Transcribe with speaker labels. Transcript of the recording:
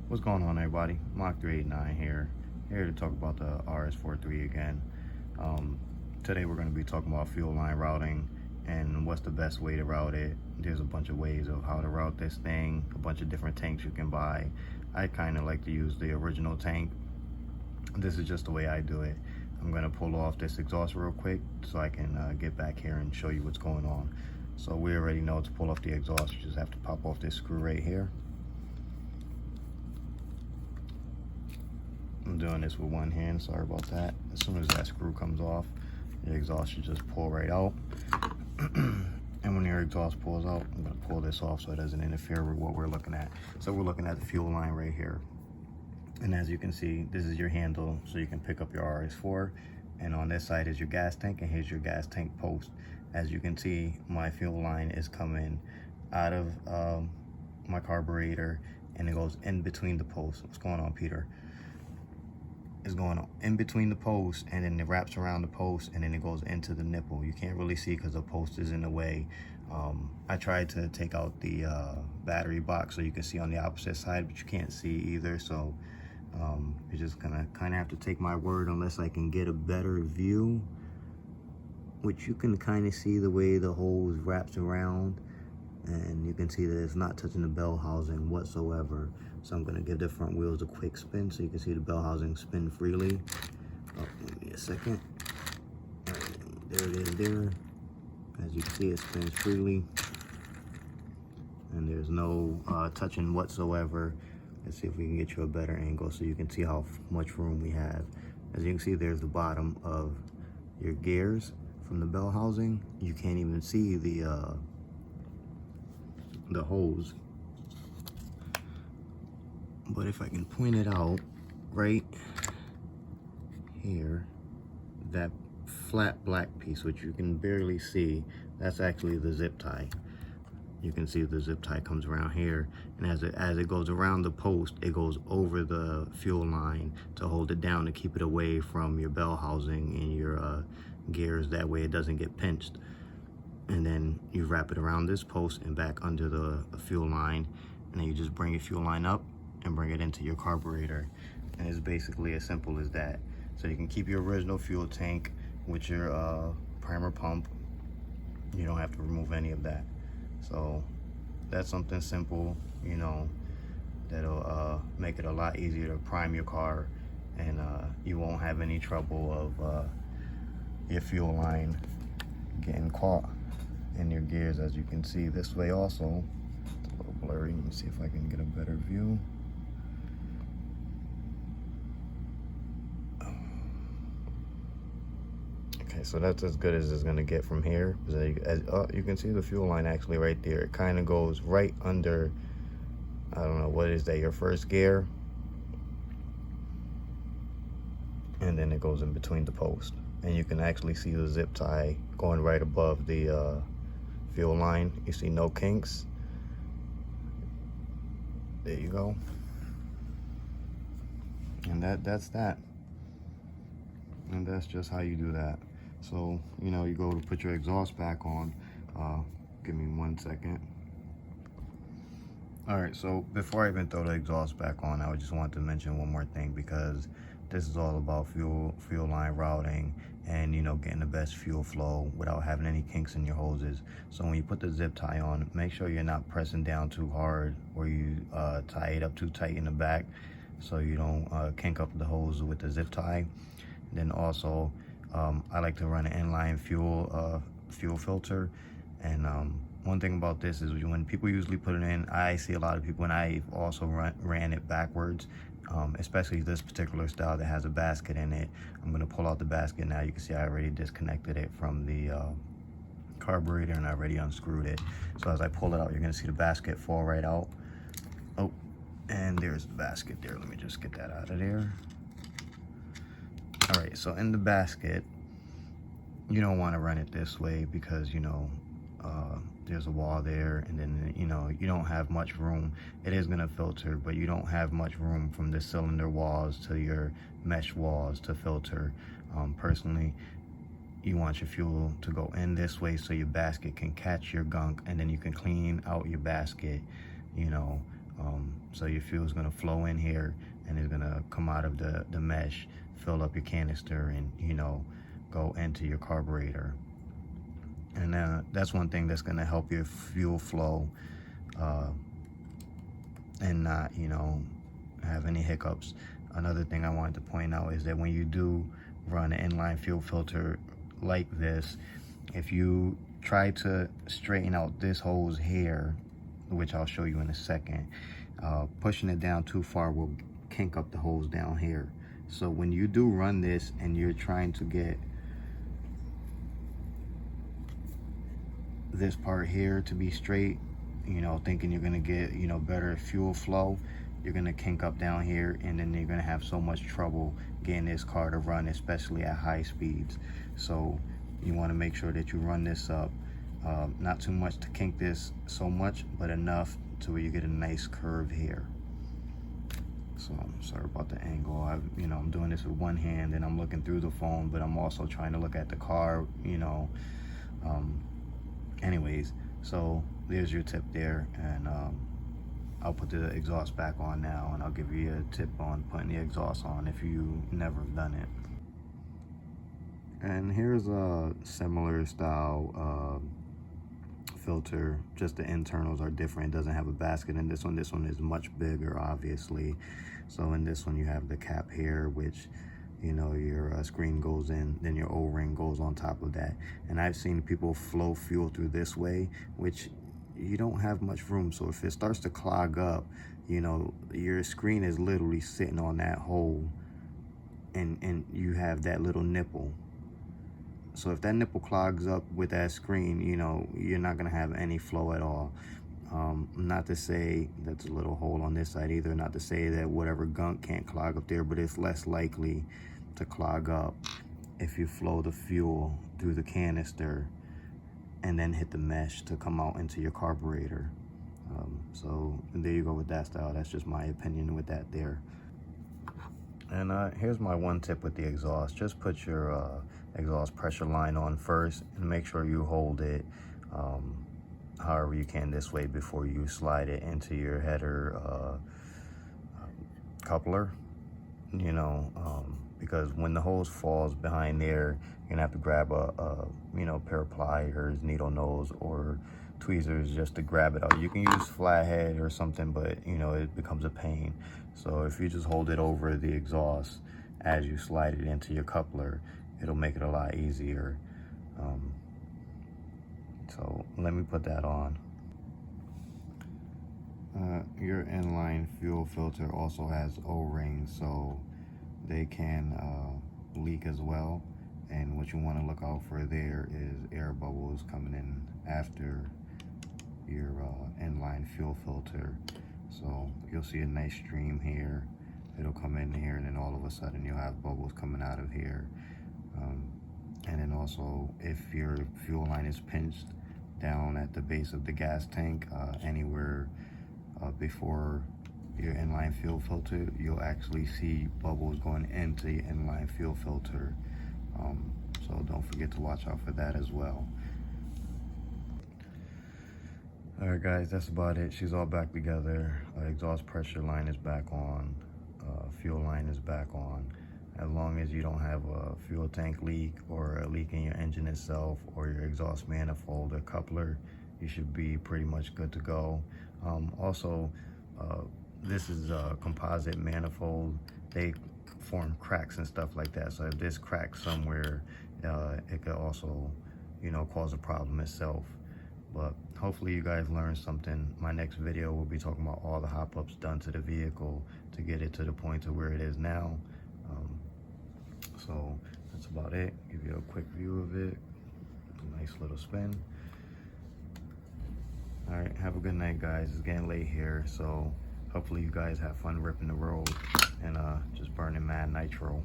Speaker 1: What's going on, everybody? Mock389 here to talk about the RS43 again. Today we're going to be talking about fuel line routing and what's the best way to route it. There's a bunch of ways of how to route this thing, a bunch of different tanks you can buy. I kind of like to use the original tank. This is just the way I do it. I'm going to pull off this exhaust real quick so I can get back here and show you what's going on. So we already know to pull off the exhaust, you just have to pop off this screw right here. I'm doing this with one hand, sorry about that. As soon as that screw comes off, the exhaust should just pull right out. And when your exhaust pulls out, I'm gonna pull this off so it doesn't interfere with what we're looking at. So we're looking at the fuel line right here. And as you can see, this is your handle, so you can pick up your RS4. And on this side is your gas tank, and here's your gas tank post. As you can see, my fuel line is coming out of my carburetor, and it goes in between the posts. What's going on, Peter? Is going on in between the post, and then it wraps around the post, and then it goes into the nipple. You can't really see because the post is in the way. I tried to take out the battery box so you can see on the opposite side, but you can't see either. So you're just gonna kind of have to take my word unless I can get a better view, which you can kind of see the way the hose wraps around, and you can see that it's not touching the bell housing whatsoever. So I'm going to give the front wheels a quick spin so you can see the bell housing spin freely. Oh, give me a second. All right, there it is there. As you can see, it spins freely. And there's no touching whatsoever. Let's see if we can get you a better angle so you can see how much room we have. As you can see, there's the bottom of your gears from the bell housing. You can't even see the hose. But if I can point it out right here, that flat black piece, which you can barely see, that's actually the zip tie. You can see the zip tie comes around here, and as it goes around the post, it goes over the fuel line to hold it down, to keep it away from your bell housing and your gears. That way it doesn't get pinched. And then you wrap it around this post and back under the fuel line, and then you just bring your fuel line up and bring it into your carburetor. And it's basically as simple as that. So you can keep your original fuel tank with your primer pump. You don't have to remove any of that. So that's something simple, you know, that'll make it a lot easier to prime your car, and you won't have any trouble of your fuel line getting caught in your gears. As you can see this way also, it's a little blurry. Let me see if I can get a better view. Okay, so that's as good as it's gonna get from here. As you can see the fuel line actually right there. It kind of goes right under, I don't know, what is that, your first gear? And then it goes in between the post. And you can actually see the zip tie going right above the fuel line. You see no kinks. There you go. And that's that. And that's just how you do that. So, you know, you go to put your exhaust back on. Give me 1 second. All right, so before I even throw the exhaust back on, I just want to mention one more thing, because this is all about fuel line routing and, you know, getting the best fuel flow without having any kinks in your hoses. So when you put the zip tie on, make sure you're not pressing down too hard, or you tie it up too tight in the back so you don't kink up the hose with the zip tie. And then also, I like to run an inline fuel filter. And one thing about this is when people usually put it in, I see a lot of people, and I also ran it backwards, especially this particular style that has a basket in it. I'm gonna pull out the basket now. You can see I already disconnected it from the carburetor, and I already unscrewed it. So as I pull it out, you're gonna see the basket fall right out. Oh, and there's the basket there. Let me just get that out of there. All right, so in the basket, you don't want to run it this way because, you know, there's a wall there, and then, you know, you don't have much room. It is going to filter, but you don't have much room from the cylinder walls to your mesh walls to filter. Personally, you want your fuel to go in this way so your basket can catch your gunk, and then you can clean out your basket, you know, So your fuel is going to flow in here and it's going to come out of the mesh, fill up your canister, and, you know, go into your carburetor. And that's one thing that's going to help your fuel flow and not, you know, have any hiccups. Another thing I wanted to point out is that when you do run an inline fuel filter like this, if you try to straighten out this hose here, which I'll show you in a second, pushing it down too far will kink up the hose down here. So when you do run this and you're trying to get this part here to be straight, you know, thinking you're gonna get, you know, better fuel flow, you're gonna kink up down here, and then you're gonna have so much trouble getting this car to run, especially at high speeds. So you want to make sure that you run this up, not too much to kink this so much, but enough to where you get a nice curve here. So I'm sorry about the angle. I'm doing this with one hand and I'm looking through the phone, but I'm also trying to look at the car, you know. Anyways, so there's your tip there, and I'll put the exhaust back on now, and I'll give you a tip on putting the exhaust on if you never have done it. And here's a similar style filter, just the internals are different. It doesn't have a basket in this one. This one is much bigger, obviously. So in this one you have the cap here, which, you know, your screen goes in, then your O-ring goes on top of that. And I've seen people flow fuel through this way, which you don't have much room. So if it starts to clog up, you know, your screen is literally sitting on that hole, and you have that little nipple. So if that nipple clogs up with that screen, you know, you're not gonna have any flow at all. Not to say that's a little hole on this side either, not to say that whatever gunk can't clog up there, but it's less likely to clog up if you flow the fuel through the canister and then hit the mesh to come out into your carburetor. So there you go with that style. That's just my opinion with that there. And here's my one tip with the exhaust. Just put your exhaust pressure line on first and make sure you hold it however you can this way before you slide it into your header coupler, you know, because when the hose falls behind there, you're gonna have to grab a you know, pair of pliers, needle nose, or tweezers just to grab it out. You can use flathead or something, but you know, it becomes a pain. So if you just hold it over the exhaust as you slide it into your coupler, it'll make it a lot easier. So let me put that on. Your inline fuel filter also has O-rings, so they can leak as well. And what you want to look out for there is air bubbles coming in after your inline fuel filter. So you'll see a nice stream here. It'll come in here, and then all of a sudden you'll have bubbles coming out of here. And then also, if your fuel line is pinched down at the base of the gas tank, anywhere before your inline fuel filter, you'll actually see bubbles going into the inline fuel filter. So don't forget to watch out for that as well. All right, guys, that's about it. She's all back together. Exhaust pressure line is back on. Fuel line is back on. As long as you don't have a fuel tank leak or a leak in your engine itself or your exhaust manifold or coupler, you should be pretty much good to go. Also, this is a composite manifold. They form cracks and stuff like that. So if this cracks somewhere, it could also, you know, cause a problem itself. But hopefully you guys learned something. My next video will be talking about all the hop-ups done to the vehicle to get it to the point to where it is now. So that's about it. Give you a quick view of it. A nice little spin. All right, have a good night, guys. It's getting late here, so hopefully you guys have fun ripping the road and just burning mad nitro.